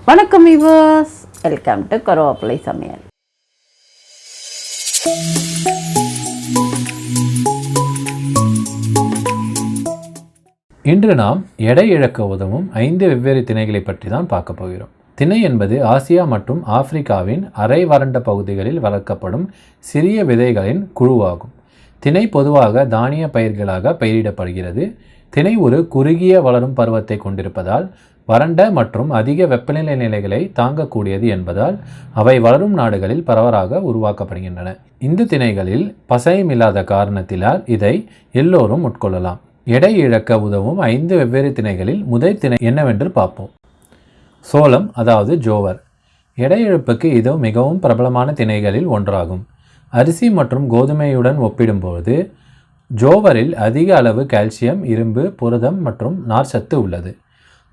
வணக்கம் viewers, welcome to கருவேப்பிலை சமையல். இன்று நாம் எடை இழக்க உதவும் 5 வெவ்வேறு திணைகளை பற்றி தான் பார்க்க போகிறோம். திணை என்பது ஆசியா மற்றும் ஆப்பிரிக்காவின் அரை வறண்ட பகுதிகளில் வளர்க்கப்படும் சிறிய விதைகளின் குழுவாகும். திணை பொதுவாக தானிய பயிர்களாக பயிரிடப்படுகிறது. திணை ஒரு குறுகிய வளரும் பருவத்தை கொண்டிருப்பதால் வறண்ட மற்றும் அதிக வெப்பநிலை நிலைகளை தாங்கக்கூடியது என்பதால் அவை வளரும் நாடுகளில் பரவலாக உருவாக்கப்படுகின்றன. இந்த திணைகளில் பசையம் இல்லாத காரணத்தினால் இதை எல்லோரும் உட்கொள்ளலாம். எடை இழக்க உதவும் 5 வெவ்வேறு திணைகளில் முதல் திணை என்னவென்று பார்ப்போம். சோளம், அதாவது ஜோவர். எடை இழப்புக்கு இது மிகவும் பிரபலமான திணைகளில் ஒன்றாகும். அரிசி மற்றும் கோதுமையுடன் ஒப்பிடும்போது ஜோவரில் அதிக அளவு கால்சியம், இரும்பு, புரதம் மற்றும் நார்ச்சத்து உள்ளது.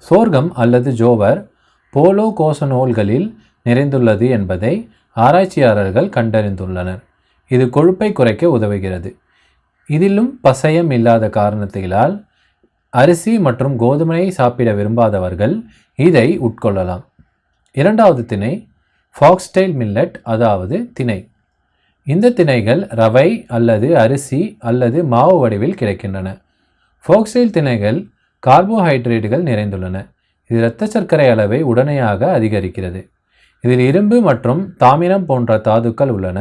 சோர்க்கம் அல்லது ஜோவர் போலோகோசனோல்களில் நிறைந்துள்ளது என்பதை ஆராய்ச்சியாளர்கள் கண்டறிந்துள்ளனர். இது கொழுப்பை குறைக்க உதவுகிறது. இதிலும் பசையம் இல்லாத காரணத்தினால் அரிசி மற்றும் கோதுமையை சாப்பிட விரும்பாதவர்கள் இதை உட்கொள்ளலாம். இரண்டாவது திணை ஃபாக்ஸ்டெயில் மில்லட், அதாவது திணை. இந்த திணைகள் ரவை அல்லது அரிசி அல்லது மாவு வடிவில் கிடைக்கின்றன. ஃபாக்ஸ்டெயில் திணைகள் கார்போஹைட்ரேட்டுகள் நிறைந்துள்ளன. இது இரத்த சர்க்கரை அளவை உடனடியாக அதிகரிக்கிறது. இதில் இரும்பு மற்றும் தாமிரம் போன்ற தாதுக்கள் உள்ளன.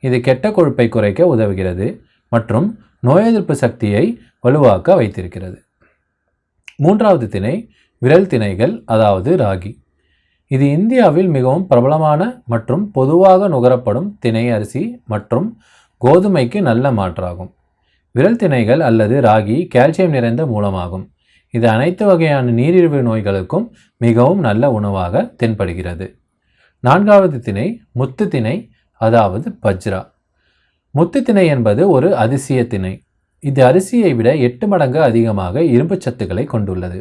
இது கெட்ட கொழுப்பை குறைக்க உதவுகிறது மற்றும் நோய் எதிர்ப்பு சக்தியை வலுவாக்க வைத்திருக்கிறது. மூன்றாவது திணை விரல் திணைகள், அதாவது ராகி. இது இந்தியாவில் மிகவும் பிரபலமான மற்றும் பொதுவாக நுகரப்படும் திணை. அரிசி மற்றும் கோதுமைக்கு நல்ல மாற்றாகும். விரல் திணைகள் அல்லது ராகி கால்சியம் நிறைந்த மூலமாகும். இது அனைத்து வகையான நீரிழிவு நோய்களுக்கும் மிகவும் நல்ல உணவாக தென்படுகிறது. நான்காவது திணை முத்து திணை, அதாவது பஜ்ரா. முத்து திணை என்பது ஒரு அதிசய திணை. இது அரிசியை விட 8 மடங்கு அதிகமாக இரும்பு சத்துக்களை கொண்டுள்ளது.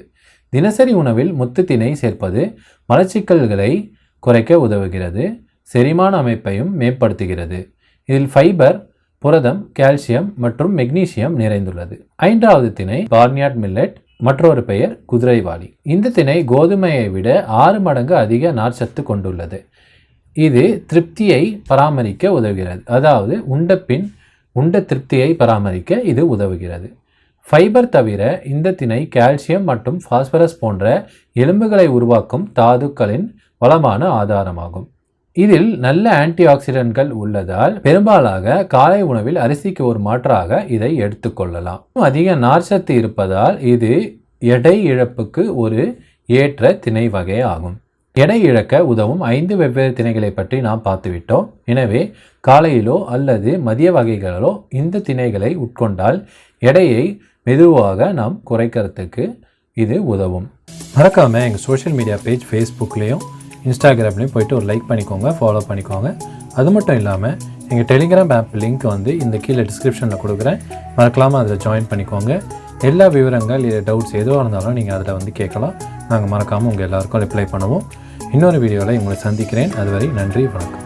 தினசரி உணவில் முத்து திணை சேர்ப்பது மலச்சிக்கல்களை குறைக்க உதவுகிறது. செரிமான அமைப்பையும் மேம்படுத்துகிறது. இதில் ஃபைபர், புரதம், கால்சியம் மற்றும் மெக்னீசியம் நிறைந்துள்ளது. ஐந்தாவது திணை பார்னியாட் மில்லட், மற்றொரு பெயர் குதிரைவாலி. இந்த திணை கோதுமையை விட 6 மடங்கு அதிக நார்ச்சத்து கொண்டுள்ளது. இது திருப்தியை பராமரிக்க உதவுகிறது. அதாவது உண்ட திருப்தியை பராமரிக்க இது உதவுகிறது. ஃபைபர் தவிர இந்த திணை கால்சியம் மற்றும் பாஸ்பரஸ் போன்ற எலும்புகளை உருவாக்கும் தாதுக்களின் வளமான ஆதாரமாகும். இதில் நல்ல ஆன்டி ஆக்சிடென்ட்கள் உள்ளதால் பெரும்பாலாக காலை உணவில் அரிசிக்கு ஒரு மாற்றாக இதை எடுத்துக்கொள்ளலாம். அதிக நார்ச்சத்து இருப்பதால் இது எடை இழப்புக்கு ஒரு ஏற்ற திணை வகை ஆகும். எடை இழக்க உதவும் 5 வெவ்வேறு திணைகளை பற்றி நாம் பார்த்துவிட்டோம். எனவே காலையிலோ அல்லது மதிய வகைகளிலோ இந்த திணைகளை உட்கொண்டால் எடையை மெதுவாக நாம் குறைக்கிறதுக்கு இது உதவும். மறக்காமல் எங்கள் சோஷியல் மீடியா பேஜ் ஃபேஸ்புக்லேயும் இன்ஸ்டாகிராம்லேயும் போய்ட்டு ஒரு லைக் பண்ணிக்கோங்க, ஃபாலோ பண்ணிக்கோங்க. அது மட்டும் இல்லாமல் எங்கள் டெலிகிராம் ஆப் லிங்க் இந்த கீழே டிஸ்கிரிப்ஷனில் கொடுக்குறேன். மறக்காமல் அதில் ஜாயின் பண்ணிக்கோங்க. எல்லா விவரங்கள் இல்லை டவுட்ஸ் எதுவாக இருந்தாலும் நீங்கள் அதில் கேட்கலாம். நாங்கள் மறக்காமல் உங்கள் எல்லாருக்கும் ரிப்ளை பண்ணுவோம். இன்னொரு வீடியோவில் உங்களை சந்திக்கிறேன். அதுவரை நன்றி, வணக்கம்.